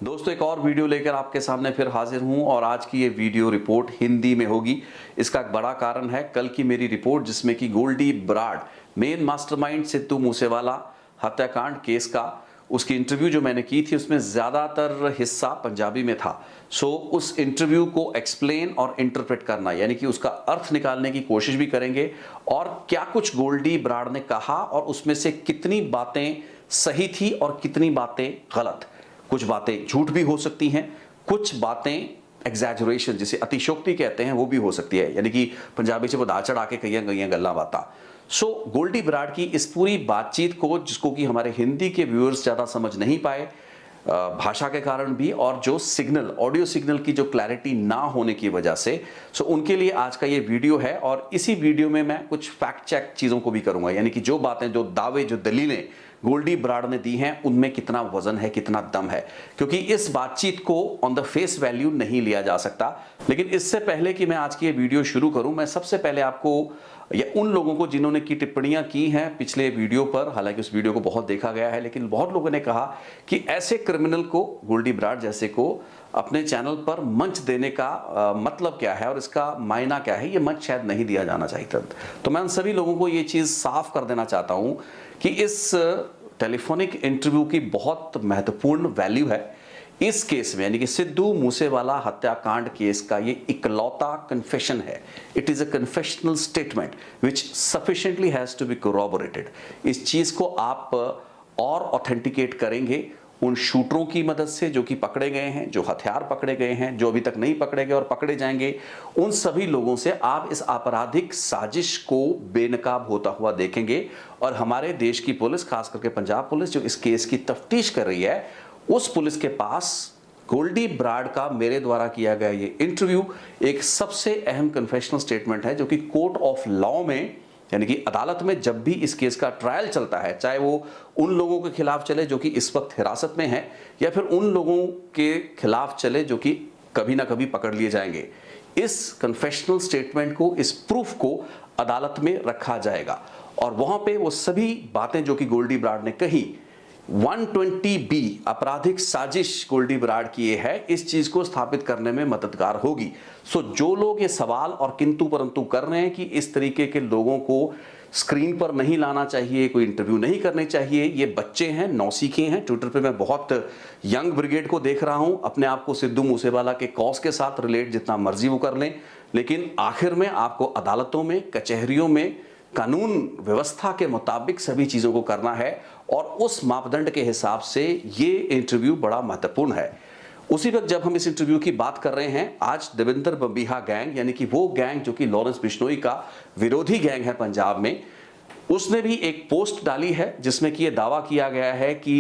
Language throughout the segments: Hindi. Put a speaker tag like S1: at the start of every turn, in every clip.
S1: दोस्तों, एक और वीडियो लेकर आपके सामने फिर हाजिर हूं और आज की ये वीडियो रिपोर्ट हिंदी में होगी। इसका एक बड़ा कारण है कल की मेरी रिपोर्ट, जिसमें कि गोल्डी बराड़, मेन मास्टरमाइंड सिद्धू मूसेवाला हत्याकांड केस का, उसकी इंटरव्यू जो मैंने की थी उसमें ज़्यादातर हिस्सा पंजाबी में था। उस इंटरव्यू को एक्सप्लेन और इंटरप्रेट करना, यानी कि उसका अर्थ निकालने की कोशिश भी करेंगे और क्या कुछ गोल्डी बराड़ ने कहा और उसमें से कितनी बातें सही थी और कितनी बातें गलत। कुछ बातें झूठ भी हो सकती हैं, कुछ बातें एग्जैजरेशन, जिसे अतिशयोक्ति कहते हैं, वो भी हो सकती है, यानी कि पंजाबी से बधा चढ़ा के कई कई गल्ला बाता। गोल्डी बराड़ की इस पूरी बातचीत को, जिसको कि हमारे हिंदी के व्यूअर्स ज़्यादा समझ नहीं पाए भाषा के कारण भी, और जो सिग्नल, ऑडियो सिग्नल की जो क्लैरिटी ना होने की वजह से, उनके लिए आज का ये वीडियो है। और इसी वीडियो में मैं कुछ फैक्ट चेक चीज़ों को भी करूंगा, यानी कि जो बातें, जो दावे, जो दलीलें गोल्डी बराड़ ने दी हैं, उनमें कितना वजन है, कितना दम है, क्योंकि इस बातचीत को ऑन द फेस वैल्यू नहीं लिया जा सकता। लेकिन इससे पहले कि मैं आज की ये वीडियो शुरू करूं, मैं सबसे पहले आपको या उन लोगों को जिन्होंने की टिप्पणियां की हैं पिछले वीडियो पर, हालांकि उस वीडियो को बहुत देखा गया है, लेकिन बहुत लोगों ने कहा कि ऐसे क्रिमिनल को, गोल्डी बराड़ जैसे को, अपने चैनल पर मंच देने का मतलब क्या है और इसका मायना क्या है, ये मंच शायद नहीं दिया जाना चाहिए। तो मैं उन सभी लोगों को ये चीज़ साफ कर देना चाहता हूं कि इस टेलीफोनिक इंटरव्यू की बहुत महत्वपूर्ण वैल्यू है इस केस में, यानी कि सिद्धू मूसेवाला हत्याकांड केस का ये इकलौता कन्फेशन है। It is a confessional statement which sufficiently has to be corroborated. इस चीज को आप और ऑथेंटिकेट करेंगे उन शूटरों की मदद से जो कि पकड़े गए हैं, जो हथियार पकड़े गए हैं, जो अभी तक नहीं पकड़े गए और पकड़े जाएंगे, उन सभी लोगों से आप इस आपराधिक साजिश को बेनकाब होता हुआ देखेंगे। और हमारे देश की पुलिस, खास करके पंजाब पुलिस, जो इस केस की तफ्तीश कर रही है, उस पुलिस के पास गोल्डी बराड़ का मेरे द्वारा किया गया ये इंटरव्यू एक सबसे अहम कन्फेशनल स्टेटमेंट है, जो कि कोर्ट ऑफ लॉ में, यानी कि अदालत में जब भी इस केस का ट्रायल चलता है, चाहे वो उन लोगों के खिलाफ चले जो कि इस वक्त हिरासत में हैं, या फिर उन लोगों के खिलाफ चले जो कि कभी ना कभी पकड़ लिए जाएंगे, इस कन्फेशनल स्टेटमेंट को, इस प्रूफ को अदालत में रखा जाएगा। और वहां पे वो सभी बातें जो कि गोल्डी बराड़ ने कही, 120B आपराधिक साजिश गोल्डी बराड़ की ये है, इस चीज को स्थापित करने में मददगार होगी। जो लोग ये सवाल और किंतु परंतु कर रहे हैं कि इस तरीके के लोगों को स्क्रीन पर नहीं लाना चाहिए, कोई इंटरव्यू नहीं करनी चाहिए, ये बच्चे हैं, नौसीखे हैं। ट्विटर पे मैं बहुत यंग ब्रिगेड को देख रहा हूं, अपने आप को सिद्धू मूसेवाला के कॉज के साथ रिलेट जितना मर्जी वो कर लें, लेकिन आखिर में आपको अदालतों में, कचहरियों में कानून व्यवस्था के मुताबिक सभी चीजों को करना है, और उस मापदंड के हिसाब से ये इंटरव्यू बड़ा महत्वपूर्ण है। उसी वक्त जब हम इस इंटरव्यू की बात कर रहे हैं, आज देवेंद्र बंबिहा गैंग, यानी कि वो गैंग जो कि लॉरेंस बिश्नोई का विरोधी गैंग है पंजाब में, उसने भी एक पोस्ट डाली है जिसमें कि ये दावा किया गया है कि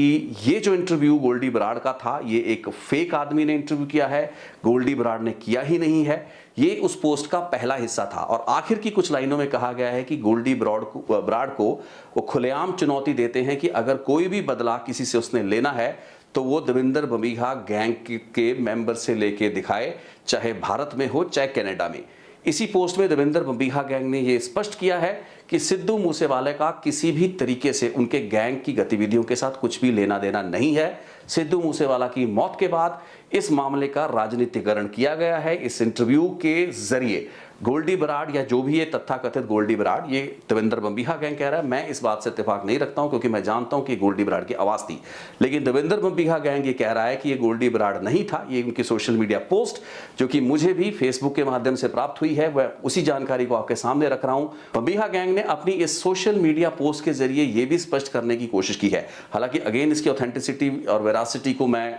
S1: ये जो इंटरव्यू गोल्डी बराड़ का था, ये एक फेक आदमी ने इंटरव्यू किया है, गोल्डी बराड़ ने किया ही नहीं है। ये उस पोस्ट का पहला हिस्सा था। और आखिर की कुछ लाइनों में कहा गया है कि गोल्डी बराड़ को वो खुलेआम चुनौती देते हैं कि अगर कोई भी बदला किसी से उसने लेना है तो वो देवेंद्र बंबिहा गैंग के मेंबर से लेके दिखाए, चाहे भारत में हो चाहे कनाडा में। इसी पोस्ट में देवेंद्र बंबिहा गैंग ने यह स्पष्ट किया है कि सिद्धू मूसेवाले का किसी भी तरीके से उनके गैंग की गतिविधियों के साथ कुछ भी लेना देना नहीं है। सिद्धू मूसेवाला की मौत के बाद इस मामले का राजनीतिकरण किया गया है। इस इंटरव्यू के जरिए गोल्डी बराड़, या जो भी ये तथाकथित गोल्डी बराड़, ये देवेंद्र बंबिहा गैंग कह रहा है, मैं इस बात से इत्तेफाक नहीं रखता हूं क्योंकि मैं जानता हूं कि गोल्डी बराड़ की आवाज थी, लेकिन देवेंद्र बंबिहा गैंग ये कह रहा है कि ये गोल्डी बराड़ नहीं था। ये उनकी सोशल मीडिया पोस्ट, जो कि मुझे भी फेसबुक के माध्यम से प्राप्त हुई है, वह उसी जानकारी को आपके सामने रख रहा हूं। बंबिहा गैंग ने अपनी इस सोशल मीडिया पोस्ट के जरिए ये भी स्पष्ट करने की कोशिश की है, हालांकि अगेन इसकी ऑथेंटिसिटी और वेरासिटी को मैं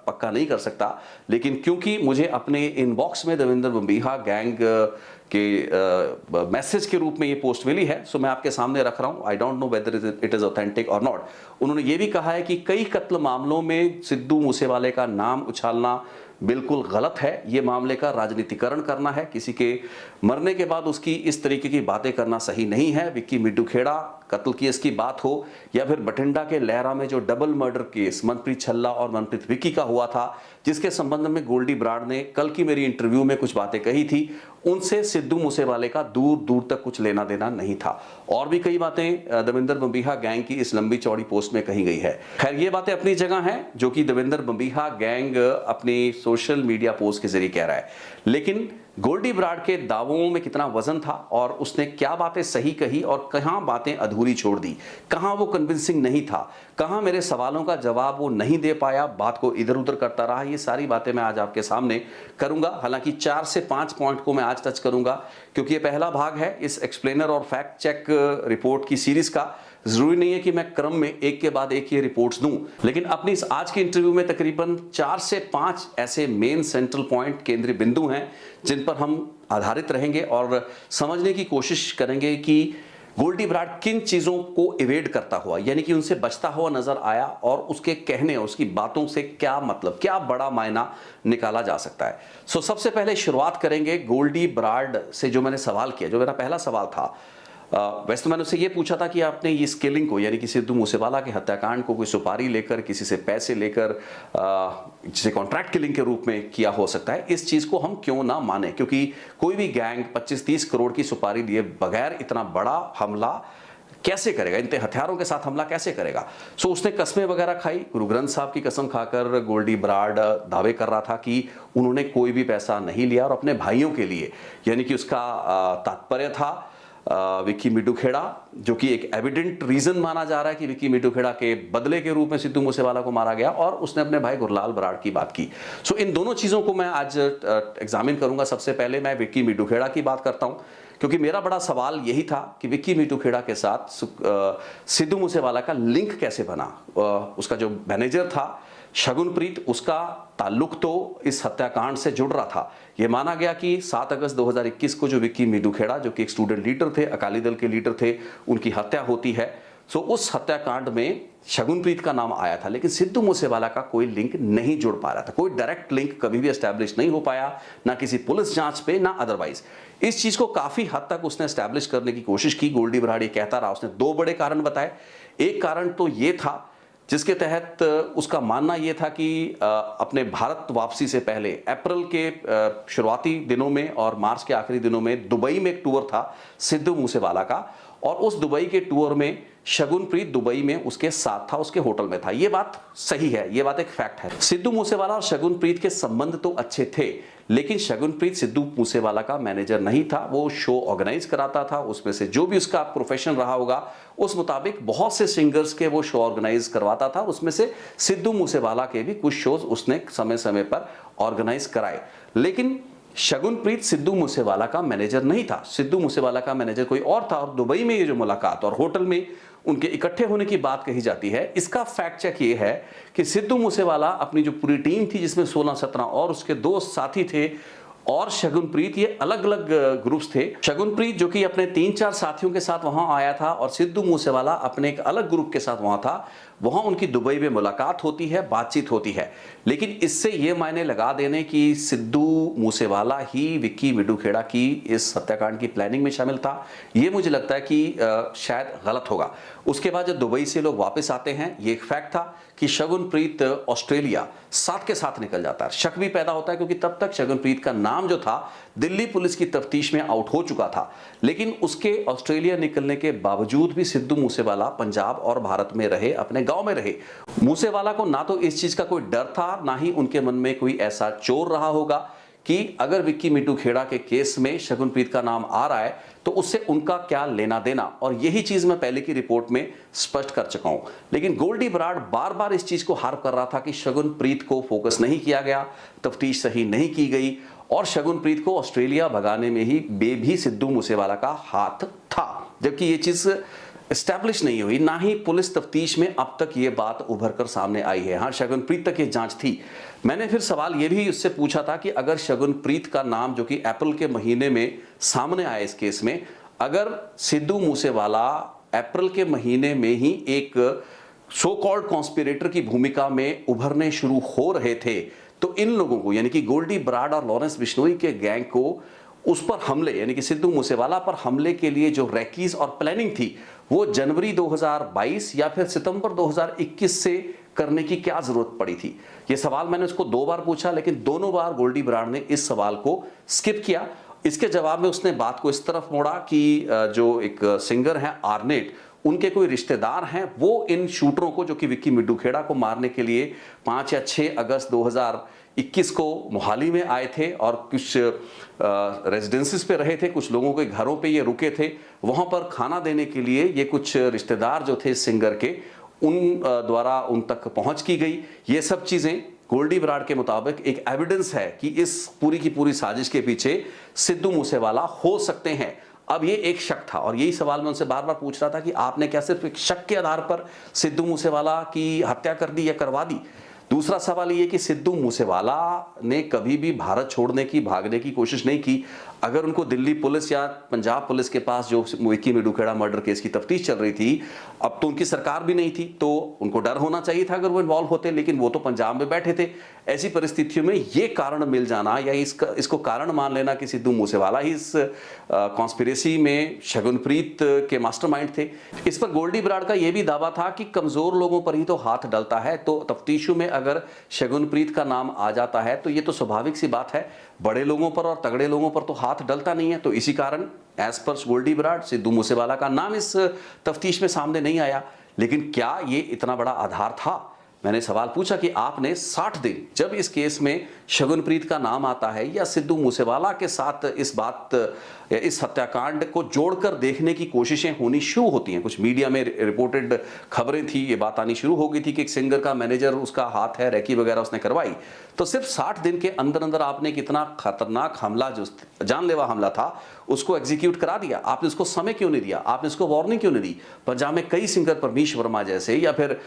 S1: पक्का नहीं कर सकता, लेकिन क्योंकि मुझे अपने इनबॉक्स में देवेंद्र बंबिहा गैंग के मैसेज के रूप में ये पोस्ट मिली है, सो मैं आपके सामने रख रहा हूं। I don't know whether it is authentic और नॉट। उन्होंने ये भी कहा है कि कई कत्ल मामलों में सिद्धू मूसेवाले का नाम उछालना बिल्कुल गलत है, ये मामले का राजनीतिकरण करना है, किसी के मरने के बाद उसकी इस तरीके की बातें करना सही नहीं है। विक्की मिड्डू खेड़ा कत्ल केस की बात हो, या फिर बठिंडा के लहरा में जो डबल मर्डर केस मनप्रीत छल्ला और मनप्रीत विक्की का हुआ था, जिसके संबंध में गोल्डी बराड़ ने कल की मेरी इंटरव्यू में कुछ बातें कही थी, उनसे सिद्धू मूसेवाले का दूर दूर तक कुछ लेना देना नहीं था। और भी कई बातें देवेंद्र बंबीहा गैंग की इस लंबी चौड़ी पोस्ट में कही गई है। खैर ये बातें अपनी जगह हैं जो कि देवेंद्र बंबीहा गैंग अपनी सोशल मीडिया पोस्ट के जरिए कह रहा है, लेकिन गोल्डी बराड़ के दावों में कितना वजन था और उसने क्या बातें सही कही और कहां बातें अधूरी छोड़ दी, कहां वो कन्विंसिंग नहीं था, कहां मेरे सवालों का जवाब वो नहीं दे पाया, बात को इधर उधर करता रहा, ये सारी बातें मैं आज आपके सामने करूंगा। हालांकि 4 से 5 पॉइंट को मैं आज टच करूंगा क्योंकि ये पहला भाग है इस एक्सप्लेनर और फैक्ट चेक रिपोर्ट की सीरीज का। जरूरी नहीं है कि मैं क्रम में एक के बाद एक ये रिपोर्ट्स दूं, लेकिन अपनी इस आज की इंटरव्यू में तकरीबन 4 से 5 ऐसे मेन सेंट्रल पॉइंट, केंद्रीय बिंदु हैं जिन पर हम आधारित रहेंगे और समझने की कोशिश करेंगे कि गोल्डी बराड़ किन चीजों को इवेड करता हुआ, यानी कि उनसे बचता हुआ नजर आया और उसके कहने और उसकी बातों से क्या मतलब, क्या बड़ा मायना निकाला जा सकता है। सबसे पहले शुरुआत करेंगे गोल्डी बराड़ से। जो मैंने सवाल किया, जो मेरा पहला सवाल था, वैसे तो मैंने उससे ये पूछा था कि आपने इस किलिंग को, यानी कि सिद्धू मूसेवाला के हत्याकांड को कोई सुपारी लेकर, किसी से पैसे लेकर, जिसे कॉन्ट्रैक्ट किलिंग के रूप में किया हो सकता है, इस चीज को हम क्यों ना माने, क्योंकि कोई भी गैंग 25-30 करोड़ की सुपारी लिए बगैर इतना बड़ा हमला कैसे करेगा, इतने हथियारों के साथ हमला कैसे करेगा। उसने कस्में वगैरह खाई। गुरु ग्रंथ साहब की कसम खाकर गोल्डी बराड़ दावे कर रहा था कि उन्होंने कोई भी पैसा नहीं लिया और अपने भाइयों के लिए, यानी कि उसका तात्पर्य था विक्की मिड्डू खेड़ा, जो कि एक एविडेंट रीजन माना जा रहा है कि विक्की मिड्डू खेड़ा के बदले के रूप में सिद्धू मूसेवाला को मारा गया और उसने अपने भाई गुरलाल बराड़ की बात की। इन दोनों चीजों को मैं आज एग्जामिन करूंगा। सबसे पहले मैं विक्की मिड्डू खेड़ा की बात करता हूं क्योंकि मेरा बड़ा सवाल यही था कि विक्की मिड्डू खेड़ा के साथ सिद्धू मूसेवाला का लिंक कैसे बना। उसका जो मैनेजर था शगुनप्रीत, उसका ताल्लुक तो इस हत्याकांड से जुड़ रहा था। यह माना गया कि 7 अगस्त 2021 को जो विक्की मिड्डू खेड़ा, जो कि एक स्टूडेंट लीडर थे, अकाली दल के लीडर थे, उनकी हत्या होती है। उस हत्याकांड में शगुनप्रीत का नाम आया था, लेकिन सिद्धू मूसेवाला का कोई लिंक नहीं जुड़ पा रहा था। कोई डायरेक्ट लिंक कभी भी एस्टैब्लिश नहीं हो पाया, ना किसी पुलिस जांच पे, ना अदरवाइज। इस चीज को काफी हद तक उसने एस्टैब्लिश करने की कोशिश की। गोल्डी बराड़ ये कहता रहा, उसने 2 बड़े कारण बताए। एक कारण तो ये था जिसके तहत उसका मानना यह था कि अपने भारत वापसी से पहले अप्रैल के शुरुआती दिनों में और मार्च के आखिरी दिनों में दुबई में एक टूर था सिद्धू मूसेवाला का, और उस दुबई के टूर में शगुनप्रीत दुबई में उसके साथ था, उसके होटल में था। यह बात सही है, यह बात एक फैक्ट है। सिद्धू मूसेवाला और शगुनप्रीत के संबंध तो अच्छे थे, लेकिन शगुनप्रीत सिद्धू मूसेवाला का मैनेजर नहीं था। वो शो ऑर्गेनाइज कराता था, उसमें से जो भी उसका प्रोफेशन रहा होगा उस मुताबिक बहुत से सिंगर्स के वो शो ऑर्गेनाइज करवाता था। उसमें से सिद्धू मूसेवाला के भी कुछ शोज उसने समय समय पर ऑर्गेनाइज कराए, लेकिन शगुनप्रीत सिद्धू मूसेवाला का मैनेजर नहीं था। सिद्धू मूसेवाला का मैनेजर कोई और था। और दुबई में ये जो मुलाकात और होटल में उनके इकट्ठे होने की बात कही जाती है, इसका फैक्ट चेक ये है कि सिद्धू मूसेवाला अपनी जो पूरी टीम थी, जिसमें 16-17 और उसके दोस्त साथी थे, और शगुनप्रीत, ये अलग अलग ग्रुप्स थे। शगुनप्रीत जो कि अपने 3-4 साथियों के साथ वहां आया था और सिद्धू मूसेवाला अपने एक अलग ग्रुप के साथ वहां था। वहां उनकी दुबई में मुलाकात होती है, बातचीत होती है, लेकिन इससे यह मायने लगा देने कि सिद्धू मूसेवाला ही विक्की मिड्डू खेड़ा की इस हत्याकांड की प्लानिंग में शामिल था, यह मुझे लगता है कि शायद गलत होगा। उसके बाद जब दुबई से लोग वापस आते हैं, ये एक फैक्ट था कि शगुनप्रीत ऑस्ट्रेलिया साथ के साथ निकल जाता है। शक भी पैदा होता है क्योंकि तब तक शगुनप्रीत का नाम जो था दिल्ली पुलिस की तफ्तीश में आउट हो चुका था, लेकिन उसके ऑस्ट्रेलिया निकलने के बावजूद भी सिद्धू मूसेवाला पंजाब और भारत में रहे, अपने गांव में रहे। मूसेवाला को ना तो इस चीज का कोई डर था, ना ही उनके मन में कोई ऐसा चोर रहा होगा कि अगर विक्की मिड्डू खेड़ा के केस में शगुनप्रीत का नाम आ रहा है तो उससे उनका क्या लेना देना। और यही चीज मैं पहले की रिपोर्ट में स्पष्ट कर चुका हूं, लेकिन गोल्डी बराड़ बार बार इस चीज को हार्प कर रहा था कि शगुनप्रीत को फोकस नहीं किया गया, तफ्तीश सही नहीं की गई, और शगुनप्रीत को ऑस्ट्रेलिया भगाने में ही भी सिद्धू मूसेवाला का हाथ था, जबकि ये चीज एस्टैब्लिश नहीं हुई, ना ही पुलिस तफ्तीश में अब तक ये बात उभर कर सामने आई है। हाँ, शगुनप्रीत तक ये जांच थी। मैंने फिर सवाल ये भी उससे पूछा था कि अगर शगुनप्रीत का नाम, जो कि अप्रैल के महीने में सामने आया इस केस में, अगर सिद्धू मूसेवाला अप्रैल के महीने में ही एक सो कॉल्ड कॉन्स्पिरेटर की भूमिका में उभरने शुरू हो रहे थे, तो इन लोगों को, यानी कि गोल्डी बराड़ और लॉरेंस बिश्नोई के गैंग को उस पर हमले, यानी कि सिद्धू मूसेवाला पर हमले के लिए जो रैकीज और प्लानिंग थी, वो जनवरी 2022 या फिर सितंबर 2021 से करने की क्या जरूरत पड़ी थी। ये सवाल मैंने उसको 2 बार पूछा, लेकिन दोनों बार गोल्डी बराड़ ने इस सवाल को स्किप किया इसके जवाब में उसने बात को इस तरफ मोड़ा कि जो एक सिंगर हैं आर्नेट, उनके कोई रिश्तेदार हैं, वो इन शूटरों को, जो कि विक्की मिड्डू खेड़ा को मारने के लिए 5 या 6 अगस्त 2021 को मोहाली में आए थे और कुछ रेजिडेंसीज पे रहे थे, कुछ लोगों के घरों पे ये रुके थे। वहां पर खाना देने के लिए ये कुछ रिश्तेदार जो थे सिंगर के, उन द्वारा उन तक पहुंच की गई। ये सब चीजें गोल्डी बराड़ के मुताबिक एक एविडेंस है कि इस पूरी की पूरी साजिश के पीछे सिद्धू मूसेवाला हो सकते हैं। अब ये एक शक था और यही सवाल मैं उनसे बार बार पूछ रहा था कि आपने क्या सिर्फ एक शक के आधार पर सिद्धू मूसेवाला की हत्या कर दी या करवा दी। दूसरा सवाल ये कि सिद्धू मूसेवाला ने कभी भी भारत छोड़ने की, भागने की कोशिश नहीं की। अगर उनको दिल्ली पुलिस या पंजाब पुलिस के पास जो विक्की मिड्डू खेड़ा मर्डर केस की तफ्तीश चल रही थी, अब तो उनकी सरकार भी नहीं थी, तो उनको डर होना चाहिए था अगर वो इन्वॉल्व होते, लेकिन वो तो पंजाब में बैठे थे। ऐसी परिस्थितियों में ये कारण मिल जाना या इसको कारण मान लेना कि सिद्धू मूसेवाला ही इस कॉन्स्पिरेसी में शगुनप्रीत के मास्टरमाइंड थे। इस पर गोल्डी बराड़ का यह भी दावा था कि कमजोर लोगों पर ही तो हाथ डलता है, तो तफ्तीशों में अगर शगुनप्रीत का नाम आ जाता है तो ये तो स्वाभाविक सी बात है, बड़े लोगों पर और तगड़े लोगों पर तो हाथ डलता नहीं है। तो इसी कारण एज पर गोल्डी बराड़ सिद्धू मूसेवाला का नाम इस तफ्तीश में सामने नहीं आया। लेकिन क्या ये इतना बड़ा आधार था? मैंने सवाल पूछा कि आपने 60 दिन, जब इस केस में शगुनप्रीत का नाम आता है या सिद्धू मूसेवाला के साथ इस हत्याकांड को जोड़कर देखने की कोशिशें होनी शुरू होती हैं, कुछ मीडिया में रिपोर्टेड खबरें थी, ये बात आनी शुरू हो गई थी कि एक सिंगर का मैनेजर उसका हाथ है, रैकी वगैरह उसने करवाई, तो सिर्फ 60 दिन के अंदर अंदर आपने कितना खतरनाक हमला, जो जानलेवा हमला था, उसको एग्जीक्यूट करा दिया। आपने उसको समय क्यों नहीं दिया? आपने उसको वार्निंग क्यों नहीं दी? पंजाब में कई सिंगर, परमीश वर्मा जैसे, या फिर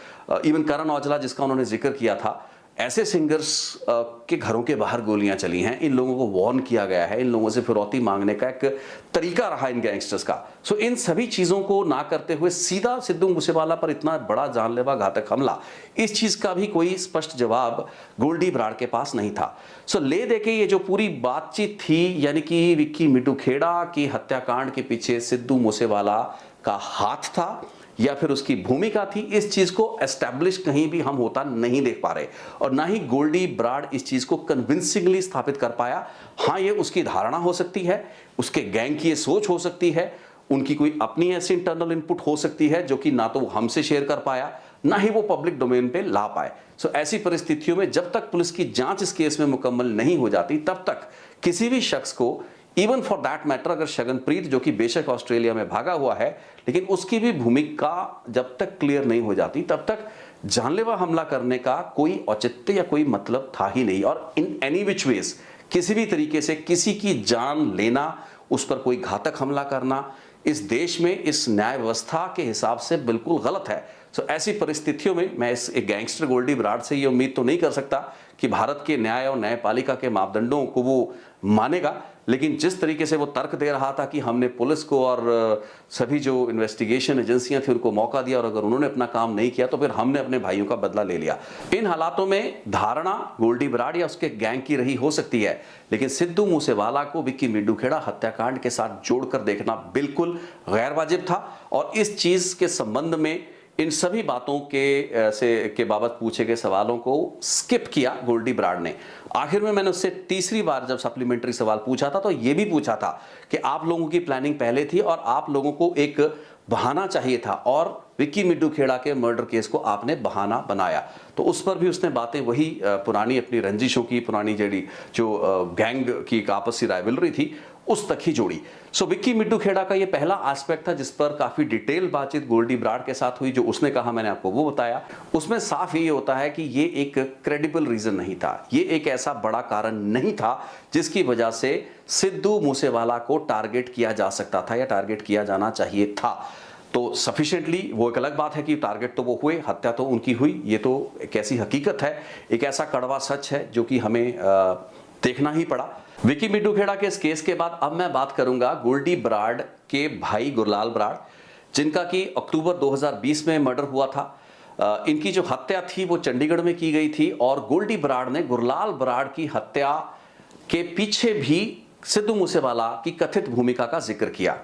S1: इवन करण औजला जिसका उन्होंने जिक्र किया था, ऐसे सिंगर्स के घरों के बाहर गोलियां चली हैं। इन लोगों को वार्न किया गया है, इन लोगों से फिरौती मांगने का एक तरीका रहा इन गैंगस्टर्स का। सो इन सभी चीजों को ना करते हुए सीधा सिद्धू मूसेवाला पर इतना बड़ा जानलेवा घातक हमला, इस चीज का भी कोई स्पष्ट जवाब गोल्डी बराड़ के पास नहीं था। सो ले दे के ये जो पूरी बातचीत थी, यानी कि विक्की मिड्डू खेड़ा की हत्याकांड के पीछे सिद्धू मूसेवाला का हाथ था या फिर उसकी भूमिका थी, इस चीज को एस्टैब्लिश कहीं भी हम होता नहीं देख पा रहे और ना ही गोल्डी बराड़ इस चीज को कन्विंसिंगली स्थापित कर पाया। हाँ, ये उसकी धारणा हो सकती है, उसके गैंग की ये सोच हो सकती है, उनकी कोई अपनी ऐसी इंटरनल इनपुट हो सकती है जो कि ना तो वो हमसे शेयर कर पाया, ना ही वो पब्लिक डोमेन पे ला पाए। सो ऐसी परिस्थितियों में जब तक पुलिस की जांच इस केस में मुकम्मल नहीं हो जाती, तब तक किसी भी शख्स को, इवन फॉर दैट मैटर अगर शगनप्रीत, जो कि बेशक ऑस्ट्रेलिया में भागा हुआ है, लेकिन उसकी भी भूमिका जब तक क्लियर नहीं हो जाती, तब तक जानलेवा हमला करने का कोई औचित्य या कोई मतलब था ही नहीं। और इन एनी विच वेज किसी भी तरीके से किसी की जान लेना, उस पर कोई घातक हमला करना, इस देश में इस न्याय व्यवस्था के हिसाब से बिल्कुल गलत है। सो ऐसी परिस्थितियों में मैं इस एक गैंगस्टर गोल्डी बराड़ से ये उम्मीद तो नहीं कर सकता कि भारत के न्याय और न्यायपालिका के मापदंडों को वो मानेगा, लेकिन जिस तरीके से वो तर्क दे रहा था कि हमने पुलिस को और सभी जो इन्वेस्टिगेशन एजेंसियां थी उनको मौका दिया और अगर उन्होंने अपना काम नहीं किया तो फिर हमने अपने भाइयों का बदला ले लिया। इन हालातों में धारणा गोल्डी बराड़ या उसके गैंग की रही हो सकती है, लेकिन सिद्धू मूसेवाला को विक्की मिड्डू खेड़ा हत्याकांड के साथ जोड़कर देखना बिल्कुल गैर वाजिब था। और इस चीज के संबंध में इन सभी बातों के बाबत पूछे गए सवालों को स्किप किया गोल्डी बराड़ ने। आखिर में मैंने उससे तीसरी बार जब सप्लीमेंट्री सवाल पूछा था तो यह भी पूछा था कि आप लोगों की प्लानिंग पहले थी और आप लोगों को एक बहाना चाहिए था और विक्की मिड्डू खेड़ा के मर्डर केस को आपने बहाना बनाया। तो उस पर भी उसने बातें वही पुरानी अपनी रंजिशों की, पुरानी जो गैंग की एक आपसी राइवलरी थी, उस तक ही जोड़ी। सो विक्की मिड्डू खेड़ा का ये पहला एस्पेक्ट था जिस पर काफी डिटेल बातचीत गोल्डी बराड़ के साथ हुई। जो उसने कहा मैंने आपको वो बताया। उसमें साफ ये होता है कि ये एक क्रेडिबल रीजन नहीं था, ये एक ऐसा बड़ा कारण नहीं था जिसकी वजह से सिद्धू मूसेवाला को टारगेट किया जा सकता था या टारगेट किया जाना चाहिए था। तो सफिशिएंटली वो एक अलग बात है कि टारगेट तो वो हुए, हत्या तो उनकी हुई, ये तो एक ऐसी हकीकत है, एक ऐसा कड़वा सच है जो कि हमें देखना ही पड़ा। विक्की मिड्डू खेड़ा के इस केस के बाद अब मैं बात करूंगा गोल्डी बराड़ के भाई गुरलाल बराड़, जिनका कि अक्टूबर 2020 में मर्डर हुआ था। इनकी जो हत्या थी वो चंडीगढ़ में की गई थी और गोल्डी बराड़ ने गुरलाल बराड़ की हत्या के पीछे भी सिद्धू मूसेवाला की कथित भूमिका का जिक्र किया।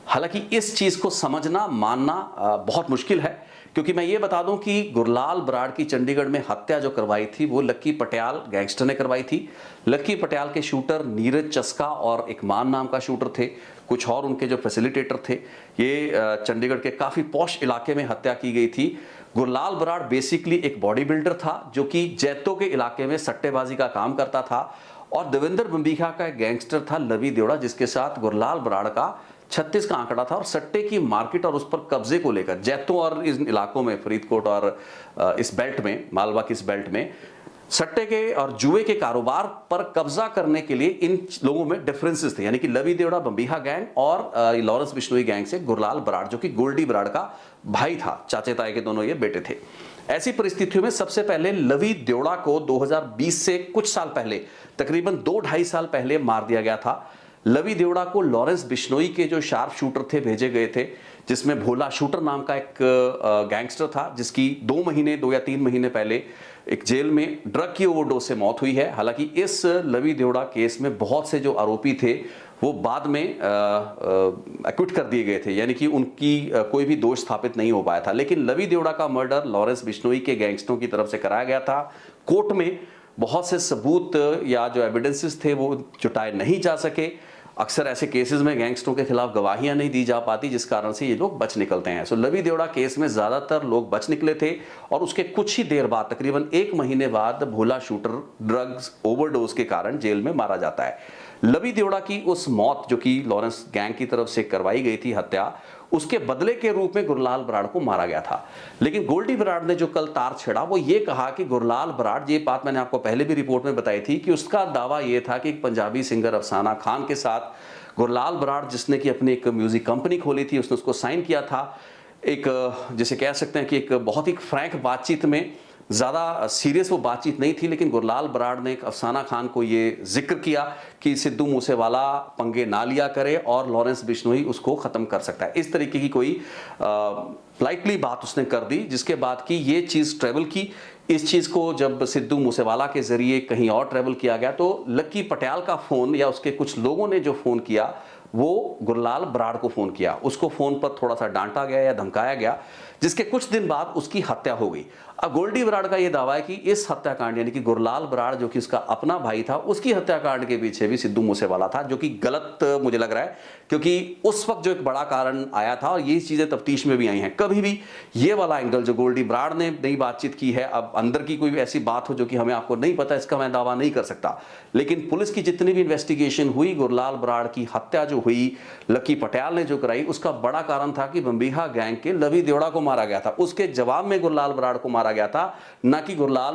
S1: हालांकि इस चीज को समझना, मानना बहुत मुश्किल है क्योंकि मैं ये बता दूं कि गुरलाल बराड़ की चंडीगढ़ में हत्या जो करवाई थी वो लक्की पटियाल गैंगस्टर ने करवाई थी। लक्की पटियाल के शूटर नीरज चस्का और एक मान नाम का शूटर थे, कुछ और उनके जो फैसिलिटेटर थे। ये चंडीगढ़ के काफ़ी पॉश इलाके में हत्या की गई थी। गुरलाल बराड़ बेसिकली एक बॉडी बिल्डर था जो कि जैतो के इलाके में सट्टेबाजी का काम करता था, और देवेंद्र बंबीहा का एक गैंगस्टर था लवी देवड़ा, जिसके साथ गुरलाल बराड़ का 36 का आंकड़ा था। और सट्टे की मार्केट और उस पर कब्जे को लेकर जैतों और इन इलाकों में, फरीदकोट और इस बेल्ट में, मालवा की इस बेल्ट में सट्टे के और जुए के कारोबार पर कब्जा करने के लिए इन लोगों में डिफरेंसेस थे, यानी कि लवी देवड़ा बंबीहा गैंग और लॉरेंस बिश्नोई गैंग से गुरलाल बराड़ जो कि गोल्डी बराड़ का भाई था, चाचे ताए के दोनों ये बेटे थे। ऐसी परिस्थितियों में सबसे पहले लवी देवड़ा को 2020 से कुछ साल पहले, तकरीबन 2-2.5 साल पहले मार दिया गया था। लवी देवड़ा को लॉरेंस बिश्नोई के जो शार्प शूटर थे भेजे गए थे, जिसमें भोला शूटर नाम का एक गैंगस्टर था, जिसकी 2 या 3 महीने पहले एक जेल में ड्रग की ओवरडोज से मौत हुई है। हालांकि इस लवी देवड़ा केस में बहुत से जो आरोपी थे वो बाद में एक्विट कर दिए गए थे, यानी कि उनकी कोई भी दोष स्थापित नहीं हो पाया था। लेकिन लवी देवड़ा का मर्डर लॉरेंस बिश्नोई के गैंगस्टरों की तरफ से कराया गया था। कोर्ट में बहुत से सबूत या जो एविडेंसेस थे वो जुटाए नहीं जा सके। अक्सर ऐसे केसेस में गैंगस्टरों के खिलाफ गवाहियां नहीं दी जा पाती, जिस कारण से ये लोग बच निकलते हैं। सो लवी देवड़ा केस में ज्यादातर लोग बच निकले थे, और उसके कुछ ही देर बाद, तकरीबन 1 महीने बाद, भोला शूटर ड्रग्स ओवरडोज के कारण जेल में मारा जाता है। लवी देवड़ा की उस मौत जो कि लॉरेंस गैंग की तरफ से करवाई गई थी हत्या, उसके बदले के रूप में गुरलाल बराड़ को मारा गया था। लेकिन गोल्डी बराड़ ने जो कल तार छेड़ा वो ये कहा कि गुरलाल बराड़, ये बात मैंने आपको पहले भी रिपोर्ट में बताई थी कि उसका दावा ये था कि एक पंजाबी सिंगर अफसाना खान के साथ गुरलाल बराड़, जिसने कि अपनी एक म्यूजिक कंपनी खोली थी, उसने उसको साइन किया था। एक जिसे कह सकते हैं कि एक बहुत ही फ्रैंक बातचीत में, ज़्यादा सीरियस वो बातचीत नहीं थी, लेकिन गुरलाल बराड़ ने एक अफसाना खान को ये जिक्र किया कि सिद्धू मूसेवाला पंगे ना लिया करे और लॉरेंस बिश्नोई उसको ख़त्म कर सकता है। इस तरीके की कोई लाइटली बात उसने कर दी, जिसके बाद कि ये चीज़ ट्रेवल की। इस चीज़ को जब सिद्धू मूसेवाला के ज़रिए कहीं और ट्रेवल किया गया तो लक्की पटियाल का फ़ोन, या उसके कुछ लोगों ने जो फ़ोन किया वो गुरलाल बराड़ को फ़ोन किया। उसको फ़ोन पर थोड़ा सा डांटा गया या धमकाया गया, जिसके कुछ दिन बाद उसकी हत्या हो गई। अब गोल्डी बराड़ का यह दावा है कि इस हत्याकांड, यानी कि गुरलाल बराड़ जो कि उसका अपना भाई था, उसकी हत्याकांड के पीछे भी सिद्धू मूसेवाला था, जो कि गलत मुझे लग रहा है, क्योंकि उस वक्त जो एक बड़ा कारण आया था, और ये चीज़ें तफ्तीश में भी आई हैं। कभी भी ये वाला एंगल जो गोल्डी बराड़ ने नई बातचीत की है, अब अंदर की कोई ऐसी बात हो जो कि हमें आपको नहीं पता, इसका मैं दावा नहीं कर सकता। लेकिन पुलिस की जितनी भी इन्वेस्टिगेशन हुई, गुरलाल बराड़ की हत्या जो हुई, लक्की पटियाल ने जो कराई, उसका बड़ा कारण था कि बंबीहा गैंग के लवी देवड़ा को मारा गया था। उसके जवाब में गुरलाल बराड़ को मारा गया था, ना कि गुरलाल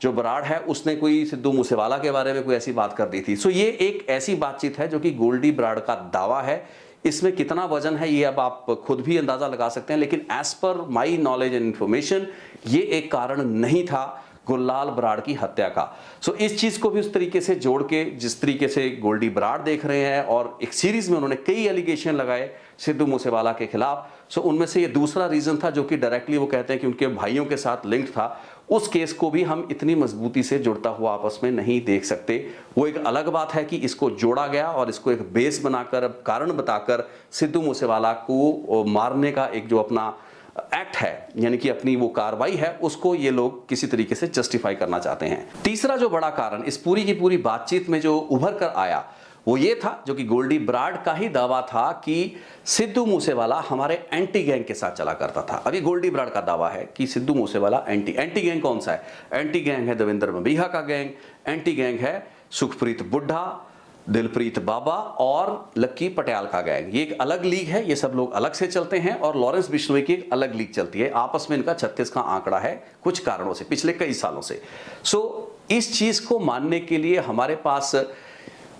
S1: जो बराड़ है उसने कोई सिद्धू मूसेवाला के बारे में कोई ऐसी बात कर दी थी। सो ये एक ऐसी बातचीत है जो कि गोल्डी बराड़ का दावा है। इसमें कितना वजन है ये अब आप खुद भी अंदाजा लगा सकते हैं, लेकिन as per my knowledge and information ये एक कारण नहीं था गुरलाल बराड़ की हत्या का। सो इस चीज को भी उस तरीके से जोड़ के, जिस तरीके से गोल्डी बराड़ देख रहे हैं, और एक सीरीज में उन्होंने कई एलिगेशन लगाए सिद्धू मूसेवाला के खिलाफ। सो उनमें से ये दूसरा रीजन था जो कि डायरेक्टली वो कहते हैं कि उनके भाइयों के साथ लिंक था। उस केस को भी हम इतनी मजबूती से जुड़ता हुआ आपस में नहीं देख सकते। वो एक अलग बात है कि इसको जोड़ा गया और इसको एक बेस बनाकर, कारण बताकर सिद्धू मूसेवाला को मारने का एक जो अपना एक्ट है, यानी कि अपनी वो कार्रवाई है, उसको ये लोग किसी तरीके से जस्टिफाई करना चाहते हैं। तीसरा जो बड़ा कारण इस पूरी की पूरी बातचीत में जो उभर कर आया वो ये था, जो कि गोल्डी बराड़ का ही दावा था कि सिद्धू मूसेवाला हमारे एंटी गैंग के साथ चला करता था। अभी गोल्डी बराड़ का दावा है कि सिद्धू मूसेवाला एंटी गैंग कौन सा है? एंटी गैंग है देवेंद्र बंबीहा का गैंग, एंटी गैंग है सुखप्रीत बुड्ढा, दिलप्रीत बाबा और लक्की पटियाल का गैंग। ये एक अलग लीग है, ये सब लोग अलग से चलते हैं, और लॉरेंस बिश्नोई की एक अलग लीग चलती है। आपस में इनका 36 का आंकड़ा है कुछ कारणों से, पिछले कई सालों से। सो इस चीज को मानने के लिए हमारे पास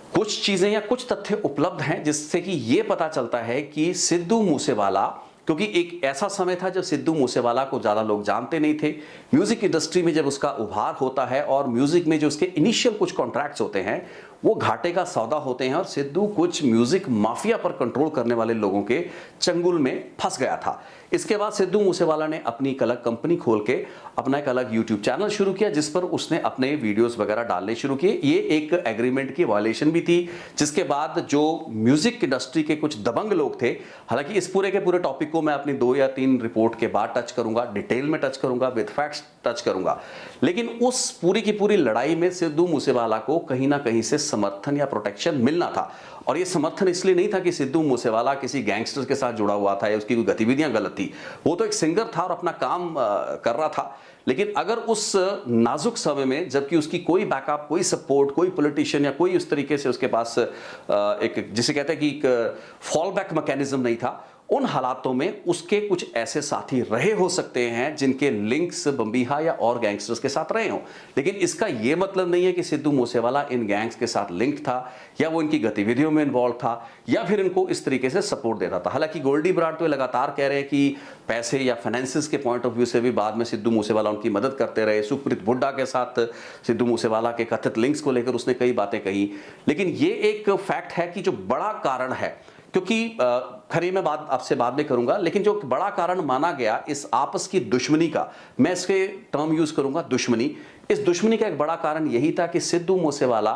S1: कुछ चीजें या कुछ तथ्य उपलब्ध हैं, जिससे कि ये पता चलता है कि सिद्धू मूसेवाला, क्योंकि एक ऐसा समय था जब सिद्धू मूसेवाला को ज़्यादा लोग जानते नहीं थे। म्यूज़िक इंडस्ट्री में जब उसका उभार होता है और म्यूज़िक में जो उसके इनिशियल कुछ कॉन्ट्रैक्ट्स होते हैं वो घाटे का सौदा होते हैं और सिद्धू कुछ म्यूजिक माफिया पर कंट्रोल करने वाले लोगों के चंगुल में फंस गया था। इसके बाद सिद्धू मूसेवाला ने अपनी एक अलग कंपनी खोल के अपना एक अलग यूट्यूब चैनल शुरू किया, जिस पर उसने अपने वीडियोस वगैरह डालने शुरू किए। ये एक एग्रीमेंट की वायलेशन भी थी, जिसके बाद जो म्यूजिक इंडस्ट्री के कुछ दबंग लोग थे, हालांकि इस पूरे के पूरे टॉपिक को मैं अपनी 2 या 3 रिपोर्ट के बाद टच करूंगा, डिटेल में टच करूंगा, विद फैक्ट्स टच करूंगा। लेकिन उस पूरी की पूरी लड़ाई में सिद्धू मूसेवाला को कहीं ना कहीं से समर्थन या प्रोटेक्शन मिलना था। और ये समर्थन इसलिए नहीं था कि सिद्धू मूसेवाला किसी गैंगस्टर के साथ जुड़ा हुआ था या उसकी कोई गतिविधियां गलत थी। वो तो एक सिंगर था और अपना काम कर रहा था। लेकिन अगर उस नाजुक समय में, जबकि उसकी कोई बैकअप, कोई सपोर्ट, कोई पॉलिटिशियन या कोई उस तरीके से उसके पास एक जिसे कहते हैं कि एक फॉल बैक मैकेनिज्म नहीं था, उन हालातों में उसके कुछ ऐसे साथी रहे हो सकते हैं जिनके लिंक्स बम्बीहा या और गैंगस्टर्स के साथ रहे हों। लेकिन इसका यह मतलब नहीं है कि सिद्धू मूसेवाला इन गैंग्स के साथ लिंक था या वो इनकी गतिविधियों में इन्वॉल्व था या फिर इनको इस तरीके से सपोर्ट देता था। हालांकि गोल्डी बराड़ तो लगातार कह रहे हैं कि पैसे या फाइनेंसिस के पॉइंट ऑफ व्यू से भी बाद में सिद्धू मूसेवाला उनकी मदद करते रहे। सुखप्रीत बुड्ढा के साथ सिद्धू मूसेवाला के कथित लिंक्स को लेकर उसने कई बातें कही। लेकिन ये एक फैक्ट है कि जो बड़ा कारण है, क्योंकि खरी मैं बात आपसे बाद में करूंगा, लेकिन जो बड़ा कारण माना गया इस आपस की दुश्मनी का, मैं इसके टर्म यूज करूंगा दुश्मनी। इस दुश्मनी का एक बड़ा कारण यही था कि सिद्धू मूसेवाला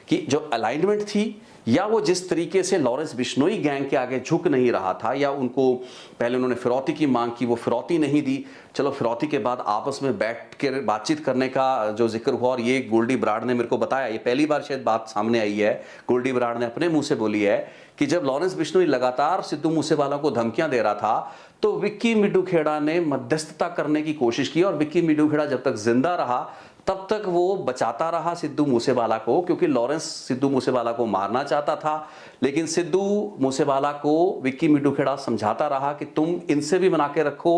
S1: की जो अलाइनमेंट थी या वो जिस तरीके से लॉरेंस बिश्नोई गैंग के आगे झुक नहीं रहा था, या उनको पहले उन्होंने फिरौती की मांग की, वो फिरौती नहीं दी, चलो फिरौती के बाद आपस में बैठ कर बातचीत करने का जो जिक्र हुआ, और ये गोल्डी बराड़ ने मेरे को बताया, ये पहली बार शायद बात सामने आई है, गोल्डी बराड़ ने अपने मुंह से बोली है कि जब लॉरेंस बिश्नोई लगातार सिद्धू मूसेवाला को धमकियां दे रहा था तो विक्की मिड्डू खेड़ा ने मध्यस्थता करने की कोशिश की, और विक्की मिड्डू खेड़ा जब तक जिंदा रहा तब तक वो बचाता रहा सिद्धू मूसेवाला को, क्योंकि लॉरेंस सिद्धू मूसेवाला को मारना चाहता था। लेकिन सिद्धू मूसेवाला को विक्की मिड्डू खेड़ा समझाता रहा कि तुम इनसे भी बना के रखो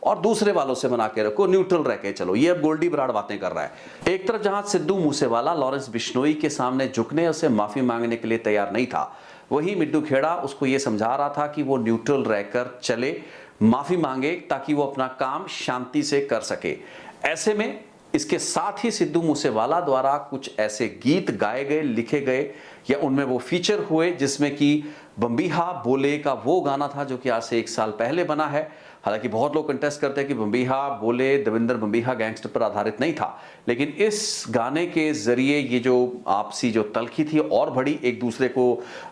S1: और दूसरे वालों से बना के रखो, न्यूट्रल रह के चलो। ये अब गोल्डी बराड़ बातें कर रहा है। एक तरफ जहां सिद्धू मूसेवाला लॉरेंस बिश्नोई के सामने झुकने, उसे माफी मांगने के लिए तैयार नहीं था, वहीं मिड्डू खेड़ा उसको ये समझा रहा था कि वो न्यूट्रल रहकर चले, माफी मांगे, ताकि वो अपना काम शांति से कर सके। ऐसे में इसके साथ ही सिद्धू मूसेवाला द्वारा कुछ ऐसे गीत गाए गए, लिखे गए या उनमें वो फीचर हुए जिसमें कि बम्बीहा बोले का वो गाना था जो कि आज से 1 साल पहले बना है। हालांकि बहुत लोग कंटेस्ट करते हैं कि बम्बीहा बोले देवेंद्र बम्बीहा गैंगस्टर पर आधारित नहीं था, लेकिन इस गाने के जरिए ये जो आपसी जो तलखी थी और बढ़ी, एक दूसरे को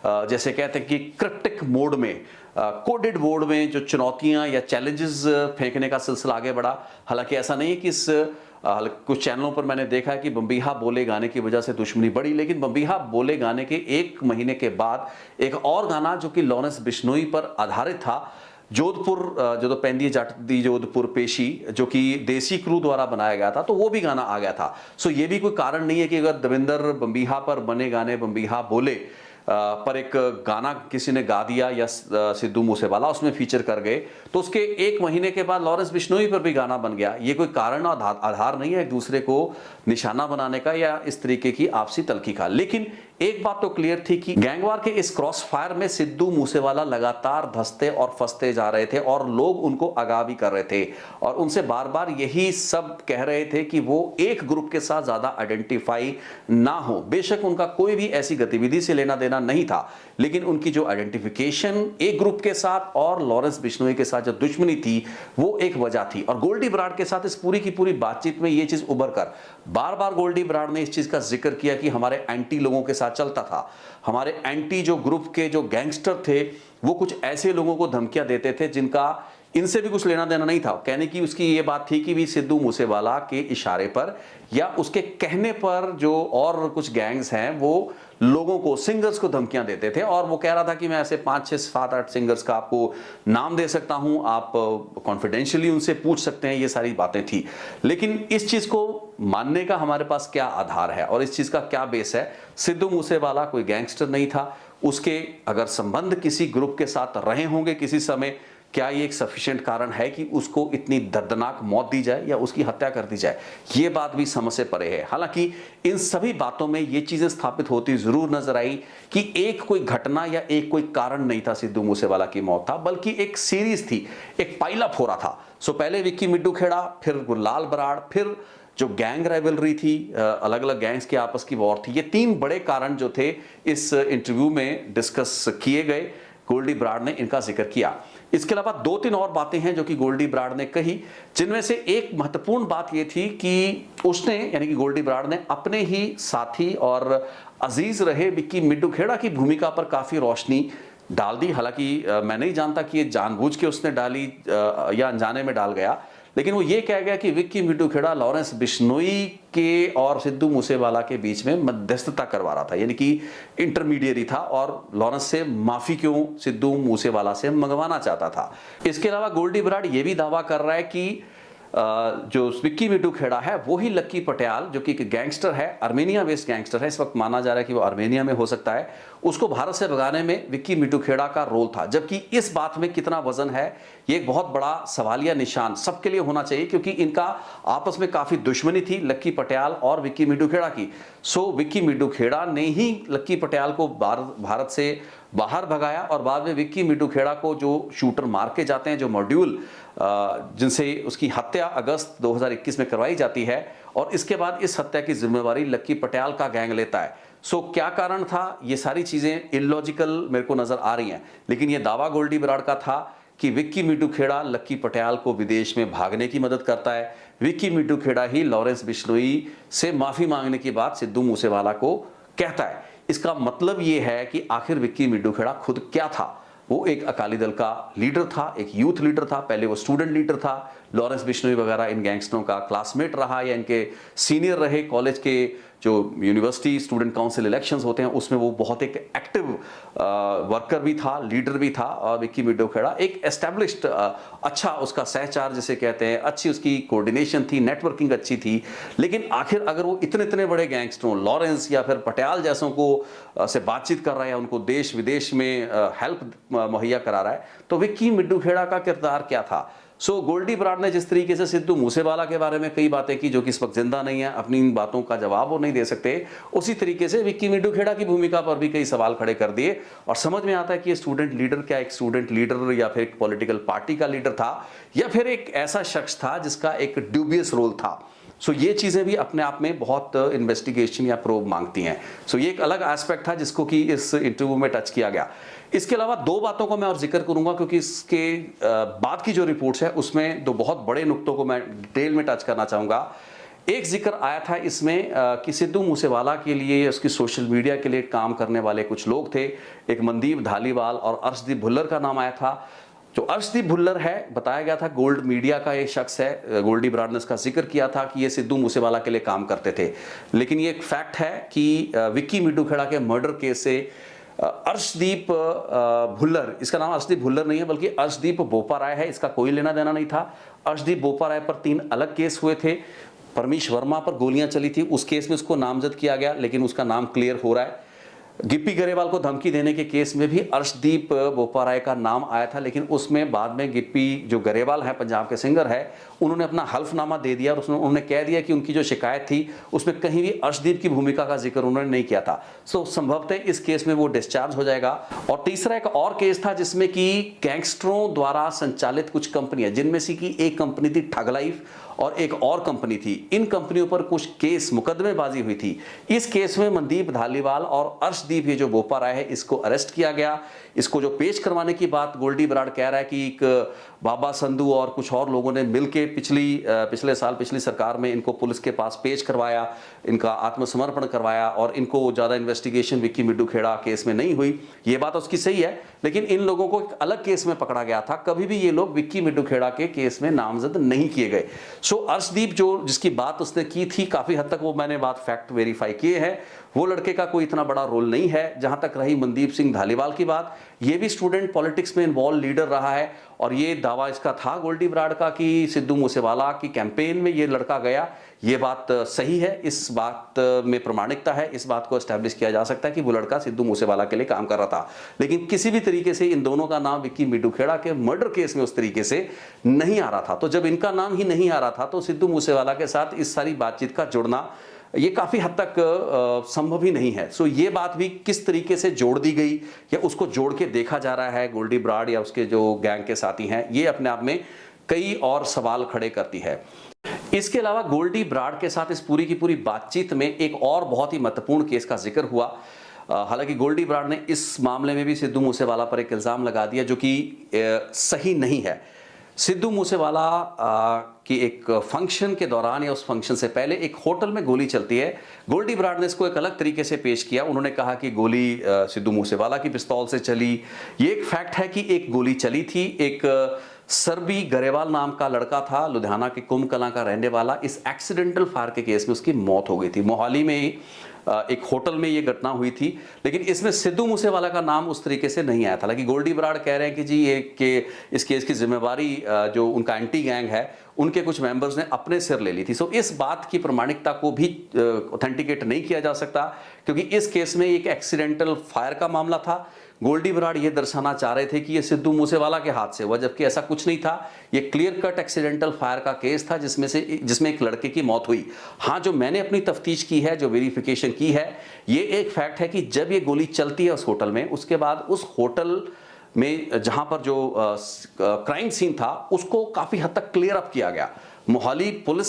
S1: जैसे कहते हैं कि क्रिप्टिक मोड में, कोडेड मोड में जो चुनौतियां या चैलेंजेस फेंकने का सिलसिला आगे बढ़ा। हालांकि ऐसा नहीं है कि इस कुछ चैनलों पर मैंने देखा है कि बम्बीहा बोले गाने की वजह से दुश्मनी बढ़ी, लेकिन बम्बीहा बोले गाने के 1 महीने के बाद एक और गाना जो कि लॉरेंस बिश्नोई पर आधारित था, जोधपुर जो पेंदी जट दी जोधपुर पेशी, जो कि देसी क्रू द्वारा बनाया गया था, तो वो भी गाना आ गया था। सो ये भी कोई कारण नहीं है कि अगर देवेंद्र बम्बीहा पर बने गाने बम्बीहा बोले पर एक गाना किसी ने गा दिया या सिद्धू मूसेवाला उसमें फीचर कर गए तो उसके 1 महीने के बाद लॉरेंस बिश्नोई पर भी गाना बन गया। ये कोई कारण और आधार नहीं है एक दूसरे को निशाना बनाने का या इस तरीके की आपसी तलखी का। लेकिन एक बात तो क्लियर थी कि गैंगवार के इस क्रॉस फायर में सिद्धू मूसेवाला लगातार धंसते और फंसते जा रहे थे और लोग उनको आगाह भी कर रहे थे और उनसे बार बार यही सब कह रहे थे कि वो एक ग्रुप के साथ ज्यादा आइडेंटिफाई ना हो। बेशक उनका कोई भी ऐसी गतिविधि से लेना देना नहीं था, लेकिन उनकी जो आइडेंटिफिकेशन एक ग्रुप के साथ और लॉरेंस बिश्नोई के साथ जो दुश्मनी थी वो एक वजह थी। और गोल्डी बराड़ के साथ इस पूरी की पूरी बातचीत में ये चीज उभर कर बार बार गोल्डी बराड़ ने इस चीज का जिक्र किया कि हमारे एंटी लोगों के साथ चलता था, हमारे एंटी जो ग्रुप के जो गैंगस्टर थे वो कुछ ऐसे लोगों को धमकियां देते थे जिनका इनसे भी कुछ लेना देना नहीं था। कहने की उसकी ये बात थी कि भी सिद्धू मूसेवाला के इशारे पर या उसके कहने पर जो और कुछ गैंग्स हैं वो लोगों को, सिंगर्स को धमकियां देते थे और वो कह रहा था कि मैं ऐसे 5, 6, 7, 8 सिंगर्स का आपको नाम दे सकता हूं, आप कॉन्फिडेंशियली उनसे पूछ सकते हैं। ये सारी बातें थी, लेकिन इस चीज को मानने का हमारे पास क्या आधार है और इस चीज का क्या बेस है? सिद्धू मूसेवाला कोई गैंगस्टर नहीं था, उसके अगर संबंध किसी ग्रुप के साथ रहे होंगे किसी समय, क्या ये एक सफिशिएंट कारण है कि उसको इतनी दर्दनाक मौत दी जाए या उसकी हत्या कर दी जाए? ये बात भी समझ से परे है। हालांकि इन सभी बातों में ये चीजें स्थापित होती जरूर नजर आई कि एक कोई घटना या एक कोई कारण नहीं था सिद्धू मूसेवाला की मौत था, बल्कि एक सीरीज थी, एक पाइल अप हो रहा था। सो पहले विक्की मिड्डू खेड़ा, फिर गुरलाल बराड़, फिर जो गैंग राइवलरी थी, अलग अलग गैंग्स की आपस की वॉर थी, ये 3 बड़े कारण जो थे इस इंटरव्यू में डिस्कस किए गए। गोल्डी ब्राड ने इनका जिक्र किया। इसके अलावा 2-3 और बातें हैं जो कि गोल्डी ब्राड ने कही, जिनमें से एक महत्वपूर्ण बात यह थी कि उसने, यानी कि गोल्डी ब्राड ने, अपने ही साथी और अजीज रहे विक्की मिड्डू खेड़ा की भूमिका पर काफी रोशनी डाल दी। हालांकि मैं नहीं जानता कि ये जानबूझ के उसने डाली या अनजाने में डाल गया, लेकिन वो ये कह गया कि विक्की मिड्डू खेड़ा लॉरेंस बिश्नोई के और सिद्धू मूसेवाला के बीच में मध्यस्थता करवा रहा था, यानी कि इंटरमीडिएरी था और लॉरेंस से माफी क्यों सिद्धू मूसेवाला से मंगवाना चाहता था। इसके अलावा गोल्डी ब्राड ये भी दावा कर रहा है कि जो विक्की मिड्डू खेड़ा है वो ही लक्की पटियाल, जो कि एक गैंगस्टर है, आर्मेनिया बेस्ड गैंगस्टर है, इस वक्त माना जा रहा है कि वो आर्मेनिया में हो सकता है, उसको भारत से भगाने में विक्की मिड्डू खेड़ा का रोल था। जबकि इस बात में कितना वजन है, ये एक बहुत बड़ा सवालिया निशान सबके लिए होना चाहिए, क्योंकि इनका आपस में काफी दुश्मनी थी लक्की पटियाल और विक्की मिड्डू खेड़ा की। सो विक्की मिड्डू खेड़ा ने ही लक्की पटियाल को भारत से बाहर भगाया और बाद में विक्की मिड्डू खेड़ा को जो शूटर मार के जाते हैं, जो मॉड्यूल जिनसे उसकी हत्या अगस्त 2021 में करवाई जाती है, और इसके बाद इस हत्या की जिम्मेवारी लक्की पटियाल का गैंग लेता है। सो क्या कारण था, ये सारी चीजें इलॉजिकल मेरे को नजर आ रही हैं, लेकिन ये दावा गोल्डी ब्राड का था कि विक्की मिड्डू खेड़ा लक्की पटियाल को विदेश में भागने की मदद करता है। विक्की मिड्डू खेड़ा ही लॉरेंस बिश्नोई से माफी मांगने की बात सिद्धू मूसेवाला को कहता है। इसका मतलब ये है कि आखिर विक्की मिड्डू खेड़ा खुद क्या था। वो एक अकाली दल का लीडर था, एक यूथ लीडर था, पहले वो स्टूडेंट लीडर था, लॉरेंस बिश्नोई वगैरह इन गैंगस्टरों का क्लासमेट रहा या इनके सीनियर रहे। कॉलेज के जो यूनिवर्सिटी स्टूडेंट काउंसिल इलेक्शंस होते हैं उसमें वो बहुत एक एक्टिव वर्कर भी था, लीडर भी था। और विक्की मिड्डू खेड़ा एक एस्टेब्लिश्ड अच्छा उसका सहचार जिसे कहते हैं, अच्छी उसकी कोऑर्डिनेशन थी, नेटवर्किंग अच्छी थी। लेकिन आखिर अगर वो इतने बड़े गैंगस्टरों लॉरेंस या फिर पटियाल जैसों को से बातचीत कर रहा है, उनको देश विदेश में हेल्प मुहैया करा रहा है, तो विक्की मिड्डू खेड़ा का किरदार क्या था। सो गोल्डी ब्राड ने जिस तरीके से सिद्धू मूसेवाला के बारे में कई बातें की जो कि इस वक्त जिंदा नहीं है, अपनी इन बातों का जवाब वो नहीं दे सकते, उसी तरीके से विक्की मिड्डू खेड़ा की भूमिका पर भी कई सवाल खड़े कर दिए। और समझ में आता है कि ये स्टूडेंट लीडर क्या एक स्टूडेंट लीडर या फिर एक पॉलिटिकल पार्टी का लीडर था, या फिर एक ऐसा शख्स था जिसका एक ड्यूबियस रोल था। सो ये चीजें भी अपने आप में बहुत इन्वेस्टिगेशन या प्रोब मांगती हैं। सो ये एक अलग एस्पेक्ट था जिसको कि इस इंटरव्यू में टच किया गया। इसके अलावा 2 बातों को मैं और जिक्र करूंगा, क्योंकि इसके बाद की जो रिपोर्ट्स है उसमें 2 बहुत बड़े नुक्तों को मैं डिटेल में टच करना चाहूंगा। एक जिक्र आया था इसमें कि सिद्धू मूसेवाला के लिए, उसकी सोशल मीडिया के लिए काम करने वाले कुछ लोग थे, एक मनदीप धालीवाल और अर्शदीप भुल्लर का नाम आया था। जो अर्शदीप भुल्लर है, बताया गया था गोल्ड मीडिया का एक शख्स है, गोल्डी ब्राड ने इसका जिक्र किया था कि ये सिद्धू मूसेवाला के लिए काम करते थे। लेकिन ये एक फैक्ट है कि विक्की मिड्डू खेड़ा के मर्डर केस से अर्शदीप भुल्लर, इसका नाम अर्शदीप भुल्लर नहीं है बल्कि अर्शदीप बोपाराय है, इसका कोई लेना देना नहीं था। अर्शदीप बोपाराय पर 3 अलग केस हुए थे। परमीश वर्मा पर गोलियां चली थी, उस केस में उसको नामजद किया गया, लेकिन उसका नाम क्लियर हो रहा है। गिप्पी गरेवाल को धमकी देने के केस में भी अर्शदीप बोपाराय का नाम आया था, लेकिन उसमें बाद में गिप्पी जो गरेवाल है, पंजाब के सिंगर है, उन्होंने अपना हल्फनामा दे दिया और उन्होंने कह दिया कि उनकी जो शिकायत थी उसमें कहीं भी अर्शदीप की भूमिका का जिक्र उन्होंने नहीं किया था। सो संभवतः इस केस में वो डिस्चार्ज हो जाएगा। और तीसरा एक और केस था जिसमें कि गैंगस्टरों द्वारा संचालित कुछ कंपनियां, जिनमें से कि एक कंपनी थी ठग लाइफ और एक और कंपनी थी, इन कंपनियों पर कुछ केस मुकदमेबाजी हुई थी। इस केस में मनदीप धालीवाल और अर्शदीप, ये जो बोपाराय है, इसको अरेस्ट किया गया। इसको जो पेश करवाने की बात गोल्डी ब्राड कह रहा है कि एक बाबा संधू और कुछ और लोगों ने मिलकर पिछले साल पिछली सरकार में इनको पुलिस के पास पेश करवाया, इनका आत्मसमर्पण करवाया और इनको ज्यादा इन्वेस्टिगेशन विक्की मिड्डू खेड़ा केस में नहीं हुई। ये बात उसकी सही है, लेकिन इन लोगों को एक अलग केस में पकड़ा गया था। कभी भी ये लोग विक्की मिड्डू खेड़ा के केस में नामजद नहीं किए गए। सो अर्शदीप जो जिसकी बात उसने की थी, काफी हद तक वो मैंने बात फैक्ट वेरीफाई किए हैं, वो लड़के का कोई इतना बड़ा रोल नहीं है। जहां तक रही मनदीप सिंह धालीवाल की बात, ये भी स्टूडेंट पॉलिटिक्स में इन्वॉल्व लीडर रहा है और ये दावा इसका था गोल्डी ब्राड का कि सिद्धू मूसेवाला की कैंपेन में ये लड़का गया। ये बात सही है, इस बात में प्रमाणिकता है, इस बात को एस्टैब्लिश किया जा सकता है कि वो लड़का सिद्धू मूसेवाला के लिए काम कर रहा था। लेकिन किसी भी तरीके से इन दोनों का नाम विक्की मिड्डू खेड़ा के मर्डर केस में उस तरीके से नहीं आ रहा था। तो जब इनका नाम ही नहीं आ रहा था तो सिद्धू मूसेवाला के साथ इस सारी बातचीत का जुड़ना ये काफी हद तक संभव ही नहीं है। सो ये बात भी किस तरीके से जोड़ दी गई या उसको जोड़ के देखा जा रहा है गोल्डी ब्राड या उसके जो गैंग के साथी हैं, ये अपने आप में कई और सवाल खड़े करती है। इसके अलावा गोल्डी ब्राड के साथ इस पूरी की पूरी बातचीत में एक और बहुत ही महत्वपूर्ण केस का जिक्र हुआ। हालांकि गोल्डी ब्राड ने इस मामले में भी सिद्धू मूसेवाला पर एक इल्ज़ाम लगा दिया जो कि सही नहीं है। सिद्धू मूसेवाला की एक फंक्शन के दौरान या उस फंक्शन से पहले एक होटल में गोली चलती है। गोल्डी ब्राड ने इसको एक अलग तरीके से पेश किया। उन्होंने कहा कि गोली सिद्धू मूसेवाला की पिस्तौल से चली। ये एक फैक्ट है कि एक गोली चली थी। एक सरबी गरेवाल नाम का लड़का था, लुधियाना के कुंभ कलां का रहने वाला। इस एक्सीडेंटल फायर के केस में उसकी मौत हो गई थी। मोहाली में एक होटल में ये घटना हुई थी, लेकिन इसमें सिद्धू मूसेवाला का नाम उस तरीके से नहीं आया था। हालांकि गोल्डी ब्राड कह रहे हैं कि जी इस केस की जिम्मेवारी जो उनका एंटी गैंग है उनके कुछ मेंबर्स ने अपने सिर ले ली थी। सो इस बात की प्रमाणिकता को भी ऑथेंटिकेट नहीं किया जा सकता, क्योंकि इस केस में एक एक्सीडेंटल फायर का मामला था। गोल्डी ब्राड ये दर्शाना चाह रहे थे कि ये सिद्धू मूसेवाला के हाथ से हुआ, जबकि ऐसा कुछ नहीं था। ये क्लियर कट एक्सीडेंटल फायर का केस था जिसमें एक लड़के की मौत हुई। हाँ, जो मैंने अपनी तफ्तीश की है, जो वेरिफिकेशन की है, ये एक फैक्ट है कि जब ये गोली चलती है उस होटल में, उसके बाद उस होटल में जहां पर जो क्राइम सीन था उसको काफी हद तक क्लियर अप किया गया। मोहाली पुलिस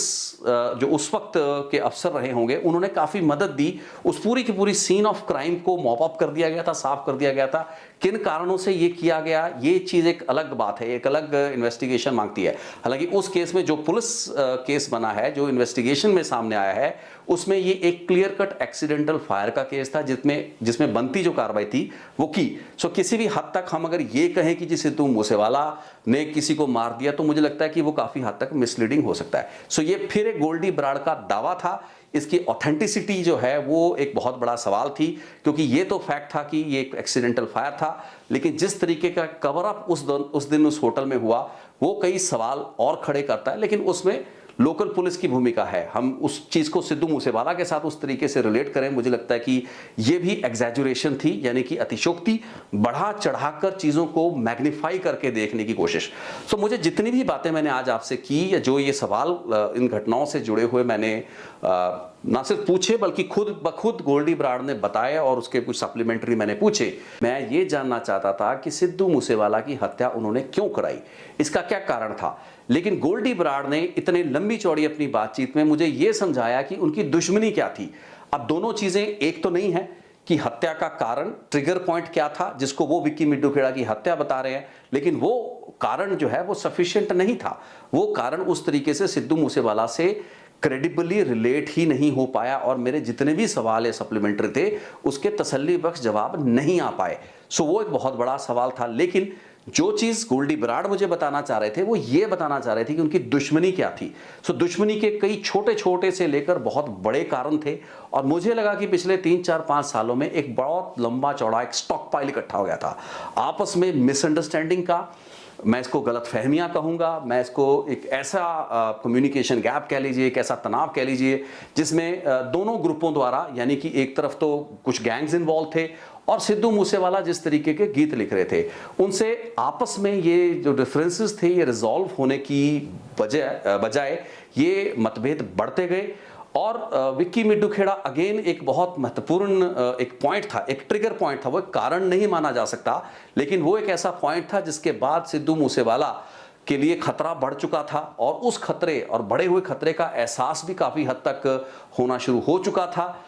S1: जो उस वक्त के अफसर रहे होंगे, उन्होंने काफी मदद दी। उस पूरी की पूरी सीन ऑफ क्राइम को मॉप अप कर दिया गया था, साफ कर दिया गया था। किन कारणों से ये किया गया, ये चीज एक अलग बात है, एक अलग इन्वेस्टिगेशन मांगती है। हालांकि उस केस में जो पुलिस केस बना है, जो इन्वेस्टिगेशन में सामने आया है, उसमें ये एक क्लियर कट एक्सीडेंटल फायर का केस था, जिसमें बनती जो कार्रवाई थी वो की। सो किसी भी हद तक हम अगर ये कहें कि जी सिद्धू मूसेवाला ने किसी को मार दिया, तो मुझे लगता है कि वो काफी हद तक मिसलीडिंग हो सकता है। सो ये फिर एक गोल्डी ब्राड का दावा था। इसकी ऑथेंटिसिटी जो है वो एक बहुत बड़ा सवाल थी, क्योंकि ये तो फैक्ट था कि ये एक एक्सीडेंटल फायर था, लेकिन जिस तरीके का कवर अप उस दिन उस होटल में हुआ, वो कई सवाल और खड़े करता है। लेकिन उसमें लोकल पुलिस की भूमिका है। हम उस चीज को सिद्धू मूसेवाला के साथ उस तरीके से रिलेट करें, मुझे लगता है कि ये भी एग्जैजुरेशन थी, यानी कि अतिशोक्ति, बढ़ा चढ़ाकर चीजों को मैग्नीफाई करके देखने की कोशिश। तो मुझे जितनी भी बातें मैंने आज आपसे की, या जो ये सवाल इन घटनाओं से जुड़े हुए मैंने ना सिर्फ पूछे, बल्कि खुद बखुद गोल्डी ब्राड ने बताए और उसके कुछ सप्लीमेंट्री मैंने पूछे। मैं ये जानना चाहता था कि सिद्धू मूसेवाला की हत्या उन्होंने क्यों कराई, इसका क्या कारण था। लेकिन गोल्डी ब्राड ने इतने लंबी चौड़ी अपनी बातचीत में मुझे यह समझाया कि उनकी दुश्मनी क्या थी। अब दोनों चीजें एक तो नहीं है कि हत्या का कारण, ट्रिगर पॉइंट क्या था जिसको वो विक्की मिड्डू खेड़ा की हत्या बता रहे हैं, लेकिन वो कारण जो है वो सफिशिएंट नहीं था। वो कारण उस तरीके से सिद्धू मूसेवाला से क्रेडिबली रिलेट ही नहीं हो पाया, और मेरे जितने भी सवाल है सप्लीमेंट्री थे उसके तसल्ली बख्श जवाब नहीं आ पाए। सो वो एक बहुत बड़ा सवाल था। लेकिन जो चीज गोल्डी ब्राड मुझे बताना चाह रहे थे, वो ये बताना चाह रहे थे कि उनकी दुश्मनी क्या थी। सो दुश्मनी के कई छोटे छोटे से लेकर बहुत बड़े कारण थे, और मुझे लगा कि पिछले 3-4-5 सालों में एक बहुत लंबा चौड़ा एक स्टॉक पाइल इकट्ठा हो गया था आपस में मिसअंडरस्टैंडिंग का। मैं इसको गलत फहमियां कहूंगा, मैं इसको एक ऐसा कम्युनिकेशन गैप कह लीजिए, एक ऐसा तनाव कह लीजिए, जिसमें दोनों ग्रुपों द्वारा, यानी कि एक तरफ तो कुछ गैंग्स इन्वॉल्व थे, और सिद्धू मूसेवाला जिस तरीके के गीत लिख रहे थे, उनसे आपस में ये जो डिफरेंसेस थे ये रिजॉल्व होने की बजाय ये मतभेद बढ़ते गए। और विक्की मिड्डू खेड़ा अगेन एक बहुत महत्वपूर्ण एक पॉइंट था, एक ट्रिगर पॉइंट था। वो एक कारण नहीं माना जा सकता, लेकिन वो एक ऐसा पॉइंट था जिसके बाद सिद्धू मूसेवाला के लिए खतरा बढ़ चुका था, और उस खतरे और बढ़े हुए खतरे का एहसास भी काफी हद तक होना शुरू हो चुका था।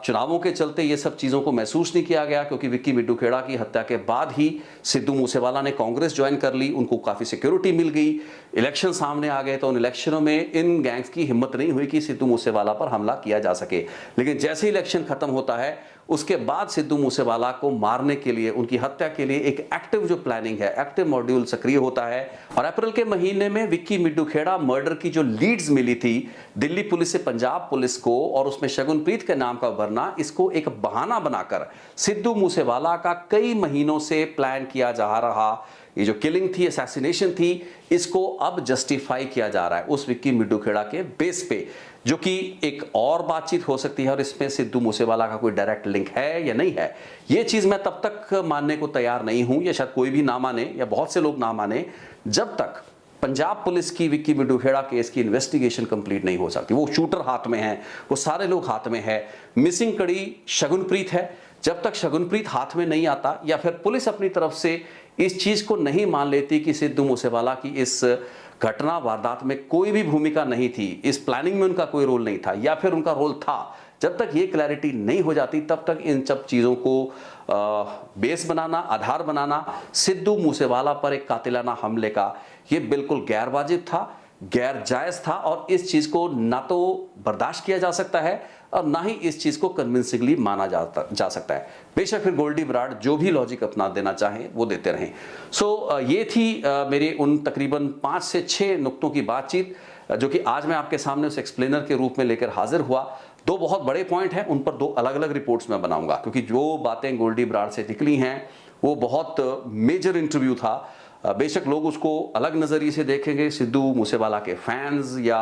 S1: चुनावों के चलते ये सब चीज़ों को महसूस नहीं किया गया, क्योंकि विक्की मिड्डू खेड़ा की हत्या के बाद ही सिद्धू मूसेवाला ने कांग्रेस ज्वाइन कर ली, उनको काफ़ी सिक्योरिटी मिल गई, इलेक्शन सामने आ गए, तो उन इलेक्शनों में इन गैंग्स की हिम्मत नहीं हुई कि सिद्धू मूसेवाला पर हमला किया जा सके। लेकिन जैसे ही इलेक्शन खत्म होता है, उसके बाद सिद्धू मूसेवाला को मारने के लिए, उनकी हत्या के लिए एक एक्टिव जो प्लानिंग है, एक्टिव मॉड्यूल सक्रिय होता है। और अप्रैल के महीने में विक्की मिड्डू खेड़ा मर्डर की जो लीड्स मिली थी दिल्ली पुलिस से पंजाब पुलिस को, और उसमें शगुनप्रीत के नाम का उभरना, इसको एक बहाना बनाकर सिद्धू मूसेवाला का कई महीनों से प्लान किया जा रहा ये जो किलिंग थी, असैसिनेशन थी, इसको अब जस्टिफाई किया जा रहा है उस विक्की मिड्डू खेड़ा के बेस पे, जो कि एक और बातचीत हो सकती है। और इसमें सिद्धू मूसेवाला का कोई डायरेक्ट लिंक है या नहीं है, ये चीज मैं तब तक मानने को तैयार नहीं हूं, या शायद कोई भी ना माने, या बहुत से लोग ना माने, जब तक पंजाब पुलिस की विक्की मिड्डू खेड़ा केस की इन्वेस्टिगेशन कंप्लीट नहीं हो सकती। वो शूटर हाथ में है, वो सारे लोग हाथ में है, मिसिंग कड़ी शगुनप्रीत है। जब तक शगुनप्रीत हाथ में नहीं आता, या फिर पुलिस अपनी तरफ से इस चीज को नहीं मान लेती कि सिद्धू मूसेवाला की इस घटना वारदात में कोई भी भूमिका नहीं थी, इस प्लानिंग में उनका कोई रोल नहीं था, या फिर उनका रोल था, जब तक ये क्लैरिटी नहीं हो जाती तब तक इन सब चीजों को बेस बनाना, आधार बनाना सिद्धू मूसेवाला पर एक कातिलाना हमले का, ये बिल्कुल गैर वाजिब था, गैर जायज था, और इस चीज को ना तो बर्दाश्त किया जा सकता है और ना ही इस चीज को कन्विंसिंगली माना जा सकता है। बेशक फिर गोल्डी बराड़ जो भी लॉजिक अपना देना चाहें वो देते रहें। सो ये थी मेरे उन तकरीबन 5 से 6 नुक्तों की बातचीत जो कि आज मैं आपके सामने उस एक्सप्लेनर के रूप में लेकर हाजिर हुआ। 2 बहुत बड़े पॉइंट हैं, उन पर 2 अलग अलग रिपोर्ट्स में बनाऊंगा, क्योंकि जो बातें गोल्डी बराड़ से निकली हैं वो बहुत मेजर इंटरव्यू था। बेशक लोग उसको अलग नज़रिए से देखेंगे, सिद्धू मूसेवाला के फैंस या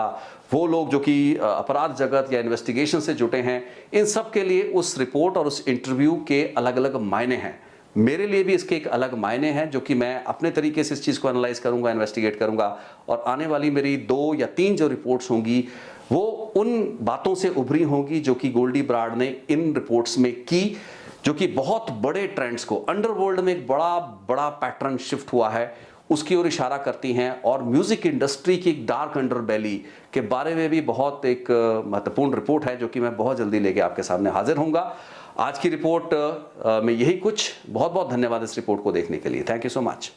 S1: वो लोग जो कि अपराध जगत या इन्वेस्टिगेशन से जुटे हैं, इन सब के लिए उस रिपोर्ट और उस इंटरव्यू के अलग अलग मायने हैं। मेरे लिए भी इसके एक अलग मायने हैं जो कि मैं अपने तरीके से इस चीज़ को एनालाइज करूंगा, इन्वेस्टिगेट करूंगा, और आने वाली मेरी 2 या 3 जो रिपोर्ट्स होंगी वो उन बातों से उभरी होंगी जो कि गोल्डी बराड़ ने इन रिपोर्ट्स में की, जो कि बहुत बड़े ट्रेंड्स को, अंडरवर्ल्ड में एक बड़ा बड़ा पैटर्न शिफ्ट हुआ है उसकी ओर इशारा करती हैं, और म्यूजिक इंडस्ट्री की एक डार्क अंडरबेली के बारे में भी बहुत एक महत्वपूर्ण रिपोर्ट है जो कि मैं बहुत जल्दी लेके आपके सामने हाजिर होऊंगा। आज की रिपोर्ट में यही कुछ। बहुत बहुत धन्यवाद इस रिपोर्ट को देखने के लिए। Thank you so much.